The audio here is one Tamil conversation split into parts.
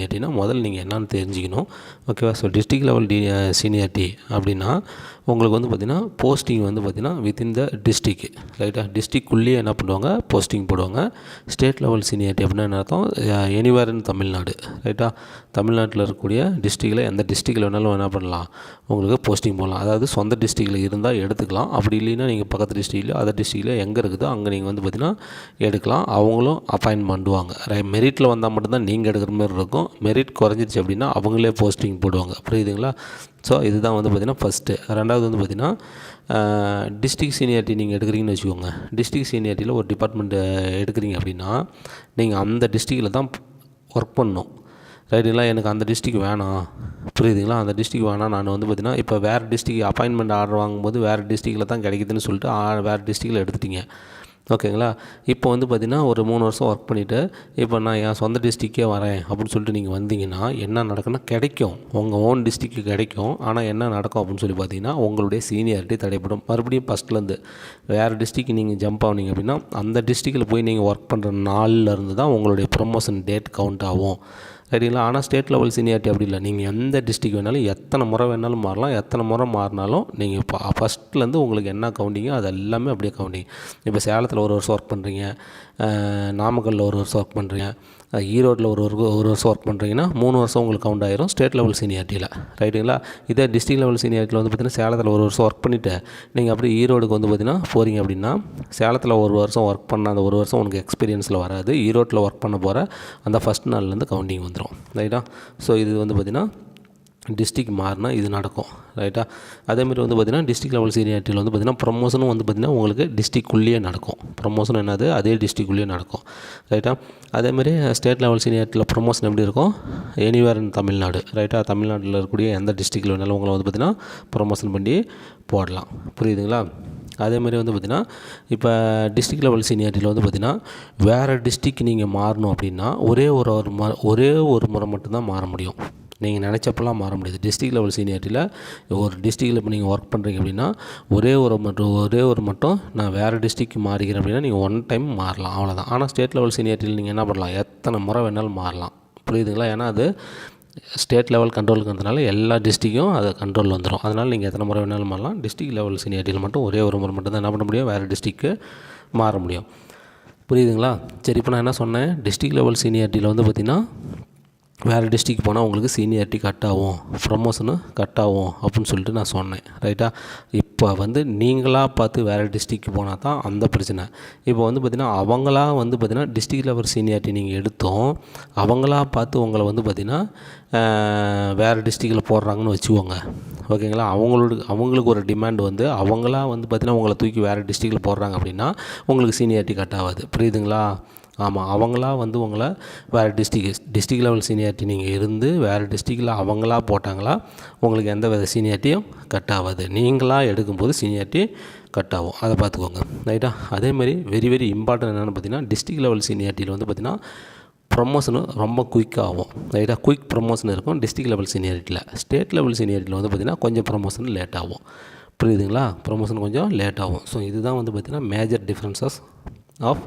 சீனியாரிட்டினா முதல்ல நீங்கள் என்னென்னு தெரிஞ்சுக்கணும். ஓகேவா? ஸோ டிஸ்ட்ரிக்ட் லெவல் சீனியாரிட்டி அப்படின்னா உங்களுக்கு வந்து பார்த்திங்கன்னா போஸ்டிங் வந்து பார்த்திங்கன்னா வித்தின் த டிஸ்ட்ரிக், ரைட்டாக டிஸ்ட்ரிக்குள்ளேயே என்ன பண்ணுவாங்க, போஸ்டிங் போடுவாங்க. ஸ்டேட் லெவல் சீனியாரிட்டி அப்படின்னா என்ன அர்த்தம், எனிவேர் இன் தமிழ்நாடு, ரைட்டாக தமிழ்நாட்டில் இருக்கக்கூடிய டிஸ்ட்ரிக்டில் எந்த டிஸ்ட்ரிக்டில் வேணாலும் என்ன பண்ணலாம், உங்களுக்கு போஸ்டிங் போடலாம். அதாவது சொந்த டிஸ்ட்ரிக்டில் இருந்தால் எடுத்துக்கலாம். அப்படி இல்லைன்னா நீங்கள் பக்கத்து டிஸ்ட்ரிக்ட்லையோ அதர் டிஸ்ட்ரிக்டில் எங்கே இருக்குதோ அங்கே நீங்கள் வந்து பார்த்திங்கன்னா எடுக்கலாம். அவங்களும் அப்பாயின்ட் பண்ணுவாங்க. மெரிட்டில் வந்தால் மட்டும்தான் நீங்கள் எடுக்கிற மாதிரி இருக்கும். மெரிட் குறைஞ்சிருச்சு அப்படின்னா அவங்களே போஸ்டிங் போடுவாங்க. புரியுதுங்களா? ஸோ இதுதான் வந்து பார்த்திங்கன்னா ஃபஸ்ட்டு. ரெண்டாவது வந்து பார்த்திங்கன்னா டிஸ்ட்ரிக்ட் சீனியாரிட்டி நீங்கள் எடுக்கிறீங்கன்னு வச்சுக்கோங்க. டிஸ்ட்ரிக்ட் சீனியாரிட்டியில் ஒரு டிபார்ட்மெண்ட்டு எடுக்கிறீங்க அப்படின்னா நீங்கள் அந்த டிஸ்ட்ரிக்டில் தான் ஒர்க் பண்ணணும். ரைட்டுங்களா? எனக்கு அந்த டிஸ்ட்ரிக் வேணாம், புரியுதுங்களா? அந்த டிஸ்ட்ரிக் வேணாம், நான் வந்து பார்த்திங்கன்னா இப்போ வேறு டிஸ்ட்ரிக் அப்பாயின்மெண்ட் ஆர்டர் வாங்கும்போது வேறு டிஸ்ட்ரிக்டில் தான் கிடைக்குதுன்னு சொல்லிட்டு வேறு டிஸ்ட்ரிக்டில் எடுத்துட்டீங்க. ஓகேங்களா? இப்போ வந்து பார்த்திங்கன்னா ஒரு 3 வருஷம் ஒர்க் பண்ணிவிட்டு இப்போ நான் என் சொந்த டிஸ்ட்ரிக்கே வரேன் அப்படின்னு சொல்லிட்டு நீங்கள் வந்தீங்கன்னா என்ன நடக்குன்னா, கிடைக்கும், உங்கள் ஓன் டிஸ்ட்ரிக்கு கிடைக்கும். ஆனால் என்ன நடக்கும் அப்படின்னு சொல்லி பார்த்தீங்கன்னா உங்களுடைய சீனியாரிட்டி தடைப்படும். மறுபடியும் ஃபஸ்ட்லேருந்து வேறு டிஸ்ட்ரிக்கு நீங்கள் ஜம்ப் ஆனீங்க அப்படின்னா அந்த டிஸ்ட்ரிக்டில் போய் நீங்கள் ஒர்க் பண்ணுற நாள்லேருந்து தான் உங்களுடைய ப்ரொமோஷன் டேட் கவுண்ட் ஆகும். சரிங்களா? ஆனால் ஸ்டேட் லெவல் சீனியாரிட்டி அப்படி இல்லை. நீங்கள் எந்த டிஸ்ட்ரிக் வேணாலும் எத்தனை முறை வேணாலும் மாறலாம். எத்தனை முறை மாறினாலும் நீங்கள் இப்போ ஃபஸ்ட்லேருந்து உங்களுக்கு என்ன கவுண்டிங்கோ அது எல்லாமே அப்படியே கவுண்டிங். இப்போ சேலத்தில் ஒரு வருஷம் ஒர்க் பண்ணுறீங்க, நாமக்கல்லில் ஒரு வருஷம் ஒர்க் பண்ணுறீங்க, ஈரோட்டில் ஒரு வருஷம் ஒர்க் பண்ணுறீங்கன்னா 3 வருஷம் உங்களுக்கு கவுண்ட் ஆயிரும் ஸ்டேட் லெவல் சீனியாரிட்டியில். ரைட்டுங்களா? இதே டிஸ்ட்ரிக்ட் லெவல் சீனியாரிட்டியில் வந்து பார்த்திங்கன்னா சேலத்தில் ஒரு வருஷம் ஒர்க் பண்ணிவிட்டு நீங்கள் அப்படியே ஈரோடுக்கு வந்து பார்த்திங்கன்னா போகிறீங்க அப்படின்னா சேலத்தில் ஒரு வருஷம் ஒர்க் பண்ண அந்த ஒரு வருஷம் உனக்கு எக்ஸ்பீரியன்ஸில் வராது. ஈரோட்டில் ஒர்க் பண்ண போகிற அந்த ஃபஸ்ட் நாள்லேருந்து கவுண்டிங் வந்துடும். ரைட்டா? ஸோ இது வந்து பார்த்திங்கன்னா டிஸ்ட்ரிக் மாறினா இது நடக்கும். ரைட்டா? அதேமாதிரி வந்து பார்த்திங்கன்னா டிஸ்ட்ரிக்ட் லெவல் சீனியாரிட்டியில் வந்து பார்த்திங்கன்னா ப்ரொமோஷனும் வந்து பார்த்திங்கன்னா உங்களுக்கு டிஸ்ட்ரிக்குள்ளேயே நடக்கும். ப்ரொமோஷன் என்னது, அதே டிஸ்ட்ரிக்குள்ளேயே நடக்கும். ரைட்டா? அதேமாதிரி ஸ்டேட் லெவல் சீனியாரிட்டியில் ப்ரொமோஷன் எப்படி இருக்கும், எனிவேர் இன் தமிழ்நாடு, ரைட்டா? தமிழ்நாட்டில் இருக்கக்கூடிய எந்த டிஸ்ட்ரிக்டில் வேணாலும் உங்களை வந்து பார்த்திங்கன்னா ப்ரொமோஷன் பண்ணி போடலாம். புரியுதுங்களா? அதேமாதிரி வந்து பார்த்திங்கன்னா இப்போ டிஸ்ட்ரிக்ட் லெவல் சீனியாரிட்டியில் வந்து பார்த்திங்கன்னா வேறு டிஸ்ட்ரிக் நீங்கள் மாறணும் அப்படின்னா ஒரே ஒரு முறை மட்டும்தான் மாற முடியும். நீங்கள் நினச்சப்பெல்லாம் மாற முடியாது. டிஸ்ட்ரிக்ட் லெவல் சீனியாரிட்டியில் ஒரு டிஸ்ட்ரிக்டில் இப்போ நீங்கள் ஒர்க் பண்ணுறீங்க அப்படின்னா ஒரே ஒரு மட்டும் நான் வேறு டிஸ்ட்ரிக் மாறிக்கிறேன் அப்படின்னா நீங்கள் ஒன் டைம் மாறலாம், அவ்வளோதான். ஆனால் ஸ்டேட் லெவல் சீனியாரிட்டியில் நீங்கள் என்ன பண்ணலாம், எத்தனை முறை வேணாலும் மாறலாம். புரியுதுங்களா? ஏன்னா அது ஸ்டேட் லெவல் கண்ட்ரோலுக்கு வந்ததுனால எல்லா டிஸ்ட்ரிக்கும் அது கண்ட்ரோலில் வந்துடும். அதனால் நீங்கள் எத்தனை முறை வேணாலும் மாறலாம். டிஸ்ட்ரிக்ட் லெவல் சீனியாரிட்டியில் மட்டும் ஒரே ஒரு முறை மட்டும் தான் என்ன பண்ண முடியும், வேறு டிஸ்ட்ரிக்கு மாற முடியும். புரியுதுங்களா? சரி, இப்போ நான் என்ன சொன்னேன், டிஸ்ட்ரிக்ட் லெவல் சீனியாரிட்டியில் வந்து பார்த்திங்கன்னா வேறு டிஸ்ட்ரிக் போனால் உங்களுக்கு சீனியாரிட்டி கட் ஆகும், ப்ரமோஷனு கட் ஆகும் அப்படின்னு சொல்லிட்டு நான் சொன்னேன். ரைட்டா? இப்போ வந்து நீங்களாக பார்த்து வேறு டிஸ்ட்ரிக்கு போனால் தான் அந்த பிரச்சனை. இப்போ வந்து பார்த்திங்கன்னா அவங்களா வந்து பார்த்திங்கன்னா டிஸ்ட்ரிக்ட் லெவல் சீனியாரிட்டி நீங்கள் எடுத்தோம் அவங்களா பார்த்து உங்களை வந்து பார்த்திங்கன்னா வேறு டிஸ்ட்ரிக்டில் போடுறாங்கன்னு வச்சுக்கோங்க. ஓகேங்களா? அவங்களுக்கு ஒரு டிமாண்ட் வந்து அவங்களா வந்து பார்த்திங்கன்னா உங்களை தூக்கி வேறு டிஸ்ட்ரிக்டில் போடுறாங்க அப்படின்னா உங்களுக்கு சீனியாரிட்டி கட் ஆகாது. புரியுதுங்களா? ஆமாம், அவங்களா வந்து உங்களை வேறு டிஸ்ட்ரிக்ட் லெவல் சீனியாரிட்டி நீங்கள் இருந்து வேறு டிஸ்ட்ரிக்டில் அவங்களா போட்டாங்களா உங்களுக்கு எந்த வித சீனியாரிட்டியும் கட் ஆகாது. நீங்களாக எடுக்கும்போது சீனியாரிட்டி கட் ஆகும். அதை பார்த்துக்கோங்க. ரைட்டா? அதேமாதிரி வெரி வெரி இம்பார்ட்டன்ட் என்னென்னு பார்த்தீங்கன்னா டிஸ்ட்ரிக்ட் லெவல் சீனியாரிட்டியில் வந்து பார்த்திங்கன்னா ப்ரொமோஷனு ரொம்ப குயிக்காக ஆகும். ரைட்டாக? குயிக் ப்ரொமோஷன் இருக்கும் டிஸ்ட்ரிக்ட் லெவல் சீனியாரிட்டியில். ஸ்டேட் லெவல் சீனியாரிட்டியில் வந்து பார்த்திங்கன்னா கொஞ்சம் ப்ரொமோஷன் லேட் ஆகும். புரியுதுங்களா? ப்ரொமோஷன் கொஞ்சம் லேட் ஆகும். ஸோ இதுதான் வந்து பார்த்திங்கன்னா major differences of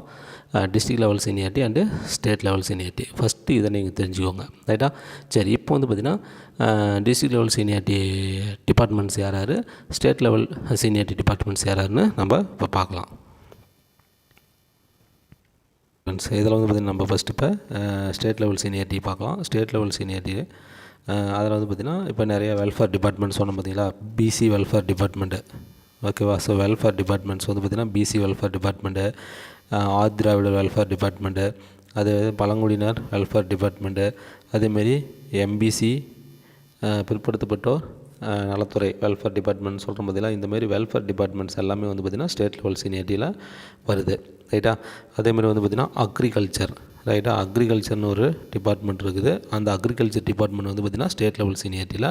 district level seniority and state level seniority. First இதை நீங்கள் தெரிஞ்சுக்கோங்க. ரைட்டா? சரி, இப்போ வந்து பார்த்திங்கன்னா டிஸ்ட்ரிக்ட் லெவல் சீனியாரிட்டி டிபார்ட்மெண்ட்ஸ் யார், ஸ்டேட் லெவல் சீனியாரிட்டி டிபார்ட்மெண்ட்ஸ் யாருன்னு நம்ம இப்போ பார்க்கலாம். இதில் வந்து பார்த்திங்கன்னா நம்ம ஃபஸ்ட்டு இப்போ ஸ்டேட் லெவல் சீனியாரிட்டி பார்க்கலாம். ஸ்டேட் லெவல் சீனியாரிட்டி அதில் வந்து பார்த்திங்கன்னா இப்போ நிறைய வெல்ஃபேர் டிபார்ட்மெண்ட் சொன்னோம் பார்த்தீங்களா, பிசி வெல்ஃபேர் டிபார்ட்மெண்ட்டு. ஓகேவா? ஸோ வெல்ஃபேர் டிபார்ட்மெண்ட்ஸ் வந்து பார்த்திங்கன்னா பிசி வெல்ஃபேர் டிபார்ட்மெண்ட்டு, ஆதிதிராவிடர் வெல்ஃபேர் டிபார்ட்மெண்ட்டு, அது பழங்குடியினர் வெல்ஃபேர் டிபார்ட்மெண்ட்டு, அதேமாரி எம்பிசி பிற்படுத்தப்பட்டோர் நலத்துறை வெல்ஃபேர் டிபார்ட்மெண்ட் சொல்கிறோம் பார்த்தீங்களா. இந்தமாரி வெல்ஃபேர் டிபார்ட்மெண்ட்ஸ் எல்லாமே வந்து பார்த்திங்கன்னா ஸ்டேட் லெவல் சீனியாரிட்டியில் வருது. ரைட்டா? அதேமாதிரி வந்து பார்த்திங்கன்னா அக்ரிகல்ச்சர். ரைட்டா? அக்ரிகல்ச்சர்னு ஒரு டிபார்ட்மெண்ட் இருக்குது. அந்த அக்ரிகல்ச்சர் டிபார்ட்மெண்ட் வந்து பார்த்திங்கன்னா ஸ்டேட் லெவல் சீனியாரிட்டியில்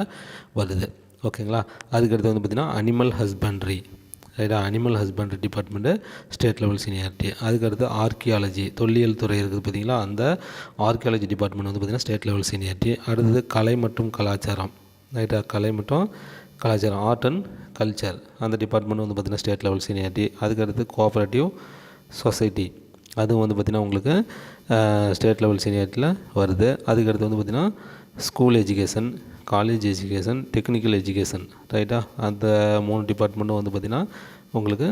வருது. ஓகேங்களா? அதுக்கடுத்து வந்து பார்த்திங்கன்னா அனிமல் ஹஸ்பண்ட்ரி. ரைட்டா? Animal husbandry department state level seniority. அதுக்கடுத்து ஆர்கியாலஜி, தொல்லியல் துறை இருக்குது பார்த்திங்களா, அந்த ஆர்கியாலஜி டிபார்ட்மெண்ட் வந்து பார்த்திங்கன்னா ஸ்டேட் லெவல் சீனியாரிட்டி. அடுத்தது கலை மற்றும் கலாச்சாரம். ரைட்டா? கலை மற்றும் கலாச்சாரம், ஆர்ட் அண்ட் கல்ச்சர், அந்த டிபார்ட்மெண்ட் வந்து பார்த்திங்கன்னா ஸ்டேட் லெவல் சீனியாரிட்டி. அதுக்கடுத்து கோஆப்ரேட்டிவ் சொசைட்டி, அதுவும் வந்து பார்த்திங்கன்னா உங்களுக்கு ஸ்டேட் லெவல் சீனியாரிட்டியில் வருது. அதுக்கடுத்து வந்து பார்த்திங்கன்னா school education, college education, technical education, ரைட்டா? அந்த 3 டிபார்ட்மெண்ட்டும் வந்து பார்த்திங்கன்னா உங்களுக்கு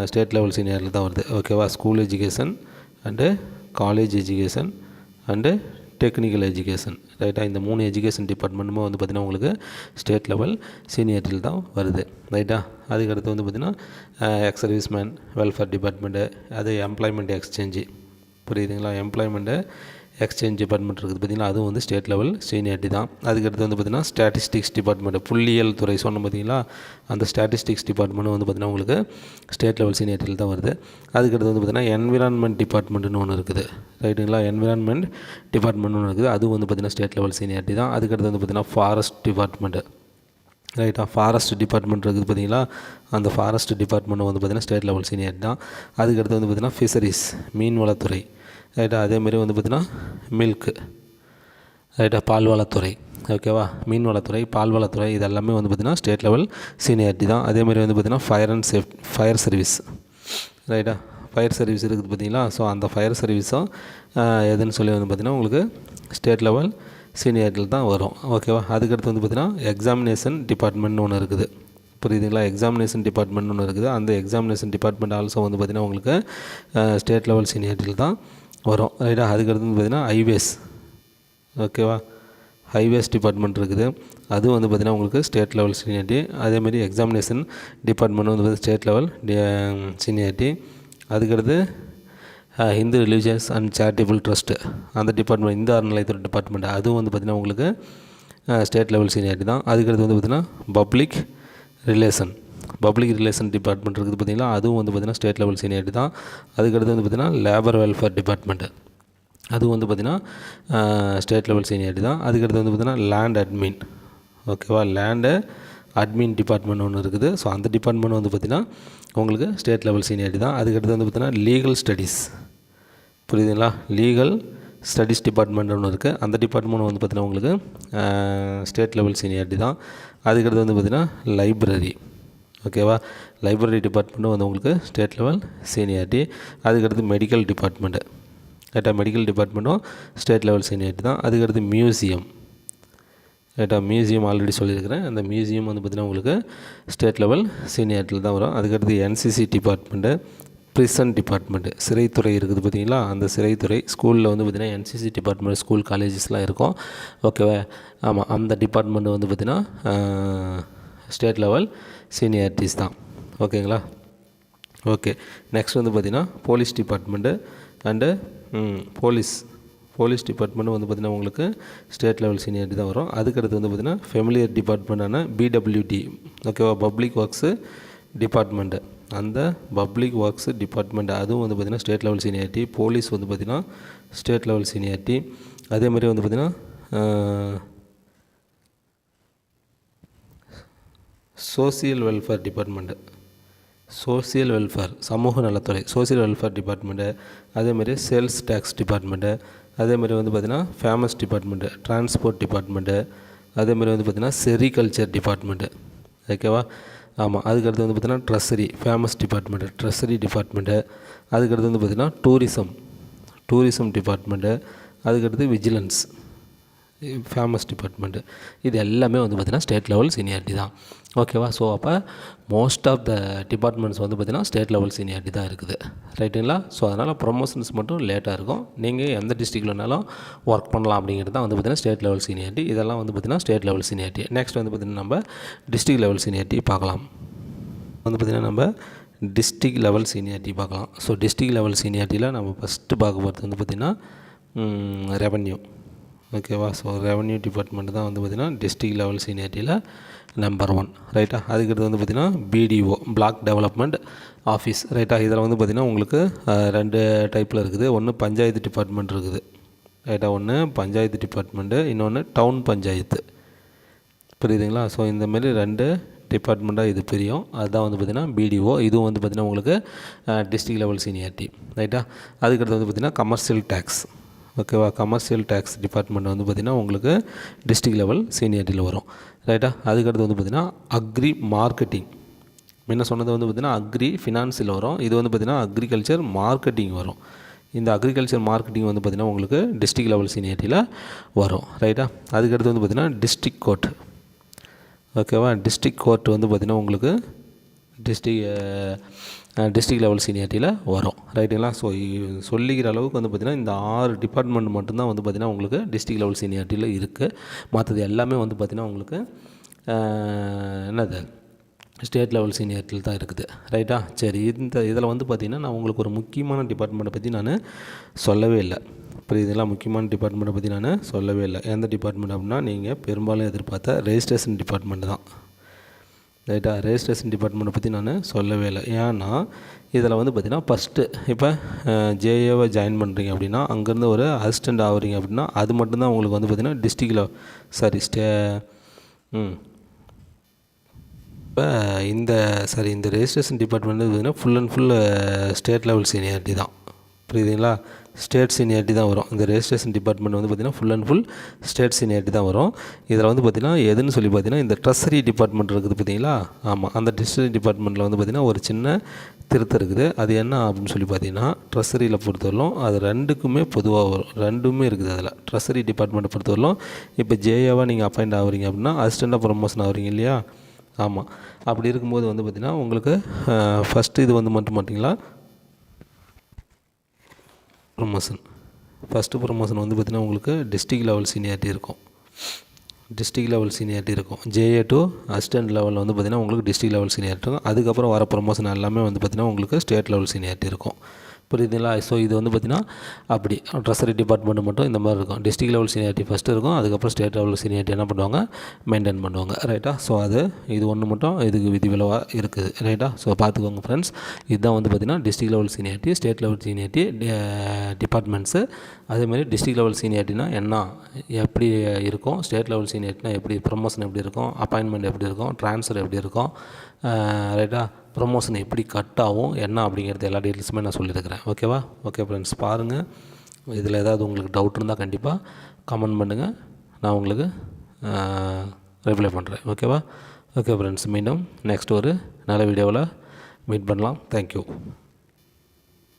ஸ்டேட் லெவல் சீனியரில் தான் வருது. ஓகேவா? School education and college education and technical education, ரைட்டா? இந்த 3 எஜுகேஷன் டிபார்ட்மெண்ட்டுமே வந்து பார்த்திங்கன்னா உங்களுக்கு ஸ்டேட் லெவல் சீனியாரிட்டியில் தான் வருது, ரைட்டா? அதுக்கடுத்து வந்து பார்த்திங்கன்னா எக்ஸ் சர்வீஸ்மேன் வெல்ஃபேர் டிபார்ட்மெண்ட்டு, அது எம்ப்ளாய்மெண்ட் எக்ஸ்சேஞ்சு, புரியுதுங்களா? எம்ப்ளாய்மெண்ட்டு எக்ஸ்சேஞ்ச் டிபார்ட்மெண்ட் இருக்குது பார்த்திங்கன்னா, அதுவும் வந்து ஸ்டேட் லெவல் சீனியாரிட்டி தான். அதுக்கடுத்து வந்து பார்த்திங்கன்னா ஸ்டாட்டிஸ்டிக்ஸ் டிபார்ட்மெண்ட், புள்ளியியல் துறை சொன்னோம் பார்த்திங்களா, அந்த ஸ்டாட்டிஸ்டிக்ஸ் டிபார்ட்மெண்ட்டு வந்து பார்த்திங்கன்னா உங்களுக்கு ஸ்டேட் லெவல் சீனியாரிட்டியில் தான் வருது. அதுக்கடுத்து வந்து பார்த்திங்கன்னா என்விரான்மெண்ட் டிபார்ட்மெண்ட்டுன்னு ஒன்று இருக்குது, ரைட்டுங்களா? என்விரான்மெண்ட் டிபார்ட்மெண்ட்னு ஒன்று இருக்குது, அதுவும் வந்து பார்த்திங்கன்னா ஸ்டேட் லெவல் சீனியாரிட்டி தான். அதுக்கடுத்து வந்து பார்த்திங்கன்னா ஃபாரஸ்ட் டிபார்ட்மெண்ட்டு, ரைட்டா? ஃபாரஸ்ட் டிபார்ட்மெண்ட் இருக்குது பார்த்திங்களா, அந்த ஃபாரஸ்ட் டிபார்ட்மெண்ட் வந்து பார்த்திங்கன்னா ஸ்டேட் லெவல் சீனியாரிட்டி தான். அதுக்கடுத்து வந்து பார்த்திங்கன்னா ஃபிஷரிஸ், மீன்வளத்துறை, ரைட்டா? அதேமாரி வந்து பார்த்திங்கன்னா மில்க்கு, ரைட்டா? பால்வளத்துறை, ஓகேவா? மீன்வளத்துறை, பால்வளத்துறை, இது எல்லாமே வந்து பார்த்திங்கன்னா ஸ்டேட் லெவல் சீனியாரிட்டி தான். அதேமாதிரி வந்து பார்த்திங்கன்னா ஃபயர் சர்வீஸ், ரைட்டா? ஃபயர் சர்வீஸ் இருக்குது பார்த்திங்களா, ஸோ அந்த ஃபயர் சர்வீஸும் எதுன்னு சொல்லி வந்து பார்த்திங்கன்னா உங்களுக்கு ஸ்டேட் லெவல் சீனியாரிட்டியில் தான் வரும், ஓகேவா? அதுக்கடுத்து வந்து பார்த்திங்கன்னா எக்ஸாமினேஷன் டிபார்ட்மெண்ட்னு ஒன்று இருக்குது, புரியுதுங்களா? எக்ஸாமினேஷன் டிபார்ட்மெண்ட்னு ஒன்று இருக்குது, அந்த எக்ஸாமினேஷன் டிபார்ட்மெண்ட் ஆல்சோ வந்து பார்த்திங்கன்னா உங்களுக்கு ஸ்டேட் லெவல் சீனியாரிட்டியில் தான் வரும், ரைட்டா? அதுக்கடுத்து வந்து பார்த்திங்கன்னா ஹைவேஸ், ஓகேவா? ஹைவேஸ் டிபார்ட்மெண்ட் இருக்குது, அதுவும் வந்து பார்த்திங்கன்னா உங்களுக்கு ஸ்டேட் லெவல் சீனியாரிட்டி. அதேமாதிரி எக்ஸாமினேஷன் டிபார்ட்மெண்ட் வந்து ஸ்டேட் லெவல் சீனியாரிட்டி. அதுக்கடுத்து Hindu religious and charitable trust, அந்த டிபார்ட்மெண்ட், இந்து அறநிலையத்துறை டிபார்ட்மெண்ட், அதுவும் வந்து பார்த்திங்கன்னா உங்களுக்கு ஸ்டேட் லெவல் சீனியாரிட்டி தான். அதுக்கடுத்து வந்து பார்த்திங்கன்னா பப்ளிக் ரிலேஷன் டிபார்ட்மெண்ட் இருக்குது பார்த்திங்களா, அதுவும் வந்து பார்த்திங்கன்னா ஸ்டேட் லெவல் சீனியாரிட்டி தான். அதுக்கடுத்து வந்து பார்த்திங்கன்னா லேபர் வெல்ஃபேர் டிபார்ட்மெண்ட்டு, அதுவும் வந்து பார்த்திங்கன்னா ஸ்டேட் லெவல் சீனியாரிட்டி தான். அதுக்கடுத்து வந்து பார்த்திங்கன்னா லேண்ட் அட்மின், ஓகேவா? லேண்டு அட்மின் டிபார்ட்மெண்ட் ஒன்று இருக்குது, ஸோ அந்த டிபார்ட்மெண்ட் வந்து பார்த்திங்கன்னா உங்களுக்கு ஸ்டேட் லெவல் சீனியாரிட்டி தான். அதுக்கடுத்து வந்து பார்த்திங்கன்னா லீகல் ஸ்டடீஸ், புரியுதுங்களா? லீகல் ஸ்டடீஸ் டிபார்ட்மெண்ட் ஒன்று இருக்குது, அந்த டிபார்ட்மெண்ட் வந்து பார்த்திங்கன்னா உங்களுக்கு ஸ்டேட் லெவல் சீனியாரிட்டி தான். அதுக்கடுத்து வந்து பார்த்திங்கன்னா லைப்ரரி, ஓகேவா? லைப்ரரி டிபார்ட்மெண்ட்டும் வந்து உங்களுக்கு ஸ்டேட் லெவல் சீனியாரிட்டி. அதுக்கடுத்து மெடிக்கல் டிபார்ட்மெண்ட்டு, ரைட்டா? மெடிக்கல் டிபார்ட்மெண்ட்டும் ஸ்டேட் லெவல் சீனியாரிட்டி தான். அதுக்கடுத்து மியூசியம், ரைட்டா? மியூசியம் ஆல்ரெடி சொல்லியிருக்கிறேன், அந்த மியூசியம் வந்து பார்த்திங்கன்னா உங்களுக்கு ஸ்டேட் லெவல் சீனியாரிட்டியில் தான் வரும். அதுக்கடுத்து என்சிசி டிபார்ட்மெண்ட்டு, ப்ரிசன் டிபார்ட்மெண்ட்டு, சிறைத்துறை இருக்குது பார்த்திங்களா, அந்த சிறைத்துறை. ஸ்கூலில் வந்து பார்த்திங்கன்னா என்சிசி டிபார்ட்மெண்ட், ஸ்கூல் காலேஜஸ்லாம் இருக்கும், ஓகேவா? ஆமாம், அந்த டிபார்ட்மெண்ட் வந்து பார்த்திங்கன்னா ஸ்டேட் லெவல் சீனியாரிட்டிஸ் தான், ஓகேங்களா? ஓகே, நெக்ஸ்ட் வந்து பார்த்திங்கன்னா police department and police department வந்து பார்த்திங்கன்னா உங்களுக்கு ஸ்டேட் லெவல் சீனியாரிட்டி தான் வரும். அதுக்கடுத்து வந்து பார்த்திங்கன்னா ஃபெமிலியர் டிபார்ட்மெண்ட்டான பிடபிள்யூடி, ஓகேவா? பப்ளிக் ஒர்க்ஸு டிபார்ட்மெண்ட்டு, அந்த பப்ளிக் ஒர்க்ஸு டிபார்ட்மெண்ட், அதுவும் வந்து பார்த்திங்கன்னா ஸ்டேட் லெவல் சீனியாரிட்டி. போலீஸ் வந்து பார்த்திங்கன்னா ஸ்டேட் லெவல் சீனியாரிட்டி. அதேமாதிரி வந்து பார்த்திங்கன்னா social welfare department, social welfare, சமூக நலத்துறை, சோசியல் வெல்ஃபேர் டிபார்ட்மெண்ட்டு. அதேமாதிரி சேல்ஸ் டேக்ஸ் டிபார்ட்மெண்ட்டு. அதேமாதிரி வந்து பார்த்திங்கன்னா ஃபேமஸ் டிபார்ட்மெண்ட்டு, டிரான்ஸ்போர்ட் டிபார்ட்மெண்ட்டு. அதேமாதிரி வந்து பார்த்திங்கன்னா செரிகல்ச்சர் டிபார்ட்மெண்ட்டு, ஓகேவா? ஆமாம். அதுக்கடுத்து வந்து பார்த்திங்கன்னா treasury, famous department, treasury department. அதுக்கடுத்து வந்து பார்த்திங்கன்னா டூரிசம் டிபார்ட்மெண்ட்டு. அதுக்கடுத்து விஜிலன்ஸ், ஃபேமஸ் டிபார்ட்மெண்ட்டு. இது எல்லாமே வந்து பார்த்திங்கன்னா ஸ்டேட் லெவல் சீனியாரிட்டி தான், ஓகேவா? ஸோ அப்போ மோஸ்ட் ஆஃப் த டிபார்ட்மெண்ட்ஸ் வந்து பார்த்திங்கன்னா ஸ்டேட் லெவல் சீனியாரிட்டி தான் இருக்குது, ரைட்டுங்களா? ஸோ அதனால் ப்ரொமோஷன்ஸ் மட்டும் லேட்டாக இருக்கும். நீங்கள் எந்த டிஸ்ட்ரிக்ட்லனாலும் ஒர்க் பண்ணலாம் அப்படிங்கிறது தான் வந்து பார்த்திங்கன்னா ஸ்டேட் லெவல் சீனியாரிட்டி. இதெல்லாம் வந்து பார்த்திங்கன்னா ஸ்டேட் லெவல் சீனியாரிட்டி. நெக்ஸ்ட் வந்து பார்த்திங்கன்னா நம்ம டிஸ்ட்ரிக்ட் லெவல் சீனியாரிட்டி பார்க்கலாம். வந்து பார்த்திங்கன்னா நம்ம டிஸ்ட்ரிக்ட் லெவல் சீனியாரிட்டி பார்க்கலாம். ஸோ டிஸ்ட்ரிக்ட் லெவல் சீனியாரிட்டியில் நம்ம ஃபஸ்ட்டு பார்க்க போகிறது வந்து பார்த்திங்கன்னா ரெவன்யூ, ஓகேவா? ஸோ ரெவன்யூ டிபார்ட்மெண்ட் தான் வந்து பார்த்திங்கன்னா டிஸ்ட்ரிக்ட் லெவல் சீனியாரிட்டியில் நம்பர் 1, ரைட்டா? அதுக்கடுத்து வந்து பார்த்திங்கன்னா பிடிஓ, பிளாக் டெவலப்மெண்ட் ஆஃபீஸ், ரைட்டா? இதில் வந்து பார்த்திங்கன்னா உங்களுக்கு 2 டைப்பில் இருக்குது. ஒன்று பஞ்சாயத்து டிபார்ட்மெண்ட் இருக்குது, ரைட்டா? ஒன்று பஞ்சாயத்து டிபார்ட்மெண்ட்டு, இன்னொன்று டவுன் பஞ்சாயத்து, புரியுதுங்களா? ஸோ இந்தமாரி 2 டிபார்ட்மெண்ட்டாக இது பிரியும். அதுதான் வந்து பார்த்திங்கன்னா பிடிஓ. இதுவும் வந்து பார்த்திங்கன்னா உங்களுக்கு டிஸ்ட்ரிக்ட் லெவல் சீனியாரிட்டி, ரைட்டா? அதுக்கடுத்து வந்து பார்த்திங்கன்னா கமர்ஷியல் டேக்ஸ், ஓகேவா? கமர்ஷியல் டேக்ஸ் டிபார்ட்மெண்ட் வந்து பார்த்திங்கன்னா உங்களுக்கு டிஸ்ட்ரிக்ட் லெவல் சீனியாரிட்டியில் வரும், ரைட்டா? அதுக்கடுத்து வந்து பார்த்திங்கன்னா அக்ரி மார்க்கெட்டிங், முன்ன சொன்னது வந்து பார்த்திங்கன்னா அக்ரி ஃபினான்ஸில் வரும். இது வந்து பார்த்திங்கன்னா அக்ரிகல்ச்சர் மார்க்கெட்டிங் வரும். இந்த அக்ரிகல்ச்சர் மார்க்கெட்டிங் வந்து பார்த்திங்கன்னா உங்களுக்கு டிஸ்ட்ரிக்ட் லெவல் சீனியாரிட்டியில் வரும். ரைட்டா? அதுக்கடுத்து வந்து பார்த்திங்கன்னா டிஸ்ட்ரிக்ட் கோர்ட். ஓகேவா? டிஸ்ட்ரிக்ட் கோர்ட் வந்து பார்த்திங்கன்னா உங்களுக்கு டிஸ்ட்ரிக்ட் லெவல் சீனியாரிட்டியில் வரும். ரைட்டுங்களா? ஸோ சொல்லிக்கிற அளவுக்கு வந்து பார்த்திங்கன்னா இந்த 6 டிபார்ட்மெண்ட் மட்டும்தான் வந்து பார்த்திங்கன்னா உங்களுக்கு டிஸ்ட்ரிக்ட் லெவல் சீனியாரிட்டியில் இருக்குது. மற்றது எல்லாமே வந்து பார்த்திங்கன்னா உங்களுக்கு என்னது ஸ்டேட் லெவல் சீனியாரிட்டியில் தான் இருக்குது. ரைட்டா? சரி, இதில் வந்து பார்த்திங்கன்னா நான் உங்களுக்கு ஒரு முக்கியமான டிபார்ட்மெண்ட்டை பற்றி நான் சொல்லவே இல்லை. புரியுதுங்களா? முக்கியமான டிபார்ட்மெண்ட்டை பற்றி நான் சொல்லவே இல்லை. எந்த டிபார்ட்மெண்ட் அப்படின்னா நீங்கள் பெரும்பாலும் எதிர்பார்த்த ரெஜிஸ்ட்ரேஷன் டிபார்ட்மெண்ட் தான். ரைட்டா? ரெஜிஸ்ட்ரேஷன் டிபார்ட்மெண்ட்டை பற்றி நான் சொல்லவே இல்லை. ஏன்னா இதில் வந்து பார்த்திங்கன்னா ஃபஸ்ட்டு இப்போ ஜேஏவை ஜாயின் பண்ணுறீங்க அப்படின்னா அங்கேருந்து ஒரு அசிஸ்டண்ட் ஆகுறீங்க அப்படின்னா அது மட்டும்தான் உங்களுக்கு வந்து பார்த்திங்கன்னா டிஸ்ட்ரிக்டில் இப்போ இந்த ரெஜிஸ்ட்ரேஷன் டிபார்ட்மெண்ட் பார்த்திங்கன்னா full and full state level seniority தான். புரியுதுங்களா? ஸ்டேட் சீனியாரிட்டி தான் வரும். இந்த ரெஜிஸ்ட்ரேஷன் டிபார்ட்மெண்ட் வந்து பார்த்திங்கன்னா full and full state seniority தான் வரும். இதில் வந்து பார்த்திங்கன்னா எதுன்னு சொல்லி பார்த்திங்கன்னா இந்த ட்ரெஸரி டிபார்ட்மெண்ட் இருக்குது பார்த்தீங்களா? ஆமாம், அந்த ட்ரெஸரி டிபார்ட்மெண்ட்டில் வந்து பார்த்திங்கன்னா ஒரு சின்ன திருத்தம் இருக்குது. அது என்ன அப்படின்னு சொல்லி பார்த்தீங்கன்னா ட்ரெஸரியில் பொறுத்தவரையிலும் அது ரெண்டுக்குமே பொதுவாக வரும். ரெண்டுமே இருக்குது அதில். ட்ரெஸரி டிபார்ட்மெண்ட்டை பொறுத்தவரையிலும் இப்போ ஜேஏவாக நீங்கள் அப்பாயிண்ட் ஆகுறீங்க அப்படின்னா அசிஸ்டண்ட்டாக ப்ரொமோஷன் ஆகுறீங்க இல்லையா? ஆமாம். அப்படி இருக்கும்போது வந்து பார்த்திங்கன்னா உங்களுக்கு ஃபஸ்ட்டு இது வந்து மட்டும் மாட்டிங்களா ஃபஸ்ட்டு ப்ரொமோஷன் வந்து பார்த்திங்கன்னா உங்களுக்கு டிஸ்ட்ரிக்ட் லெவல் சீனியாரிட்டி இருக்கும். ஜேஏ டு அசிஸ்டன்ட் லெவலில் வந்து பார்த்திங்கன்னா உங்களுக்கு டிஸ்ட்ரிக்ட் லெவல் சீனியாரிட்டி இருக்கும். அதுக்கப்புறம் வர ப்ரொமோஷன் எல்லாமே வந்து பார்த்திங்கன்னா உங்களுக்கு ஸ்டேட் லெவல் சீனியாரிட்டி இருக்கும். புரியுதுங்களா? ஸோ இது வந்து பார்த்திங்கன்னா அப்படி ட்ரெஸரி டிபார்ட்மெண்ட் மட்டும் இந்த மாதிரி இருக்கும். டிஸ்ட்ரிக்ட் லெவல் சீனியாரிட்டி ஃபஸ்ட்டு இருக்கும். அதுக்கப்புறம் ஸ்டேட் லெவல் சீனியாரிட்டி என்ன பண்ணுவாங்க, மெயின்டைன் பண்ணுவாங்க. ரைட்டா? ஸோ இது ஒன்று மட்டும் இதுக்கு விதிவிலவாக இருக்குது. ரைட்டா? ஸோ பார்த்துக்கோங்க ஃப்ரெண்ட்ஸ். இதுதான் வந்து பார்த்திங்கன்னா district level seniority, state level seniority departments. அதேமாதிரி டிஸ்ட்ரிக்ட் லெவல் சீனியாரிட்டினா என்ன, எப்படி இருக்கும், ஸ்டேட் லெவல் சீனியாரிட்டினா எப்படி, ப்ரொமோஷன் எப்படி இருக்கும், அப்பாயின்மெண்ட் எப்படி இருக்கும், ட்ரான்ஸ்ஃபர் எப்படி இருக்கும், ரைட்டா, ப்ரொமோஷன் எப்படி கட் ஆகும் என்ன அப்படிங்கிறது எல்லா டீட்டெயில்ஸுமே நான் சொல்லியிருக்கிறேன். ஓகேவா? ஓகே ஃப்ரெண்ட்ஸ், பாருங்கள். இதில் ஏதாவது உங்களுக்கு டவுட் இருந்தால் கண்டிப்பாக கமெண்ட் பண்ணுங்கள். நான் உங்களுக்கு ரிப்ளை பண்ணுறேன். ஓகேவா? ஓகே ஃப்ரெண்ட்ஸ், மீண்டும் நெக்ஸ்ட் ஒரு நல்ல வீடியோவில் மீட் பண்ணலாம். தேங்க்யூ.